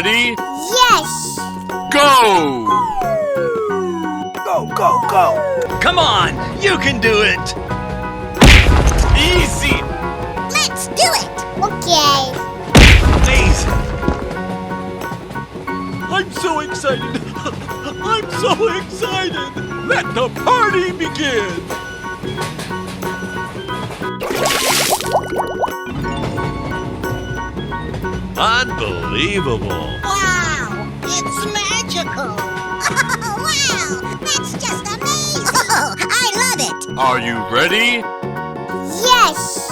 ready? Yes! Go! Go, go, go! Come on, you can do it! Easy! Let's do it! Okay. Amazing! I'm so excited! I'm so excited! Let the party begin! Unbelievable! Wow! It's magical! Wow! That's just amazing! Oh, I love it! Are you ready? Yes!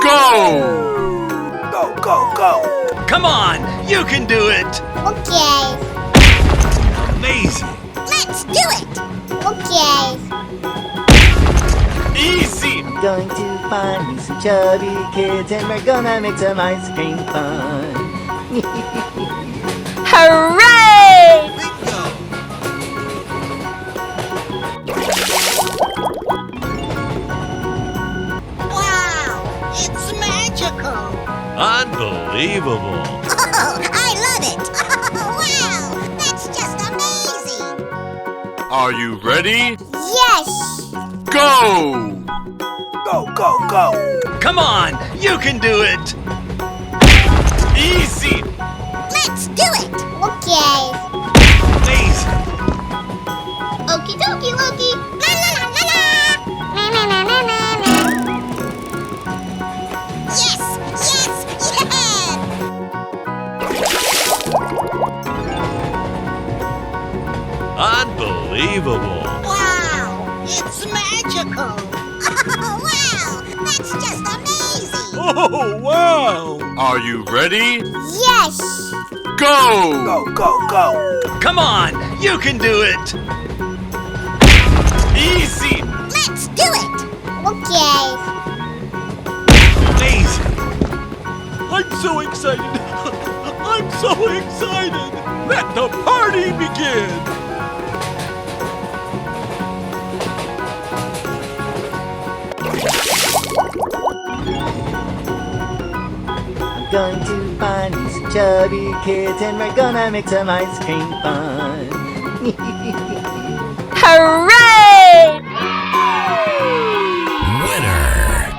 Go! Go, go, go! Come on, you can do it! Okay. Amazing! Let's do it! Okay. Easy! Going to find me some chubby kids and we're gonna make some ice cream fun. Hooray! Wow! It's magical! Unbelievable! Oh, I love it! Wow! That's just amazing! Are you ready? Yes! Go! Go, go, go! Come on, you can do it! Easy! Let's do it! Okay. Amazing! Okie dokie Loki! La la la la la! Na na na na na na! Yes! Yes! Yes! Unbelievable! Wow! It's magical! Wow! That's just amazing! Oh, wow! Are you ready? Yes! Go! Go, go, go! Come on, you can do it! Easy! Let's do it! Okay. Amazing! I'm so excited! I'm so excited! Let the party begin! I'm going to find me some chubby kids and we're gonna make some ice cream fun. Hooray!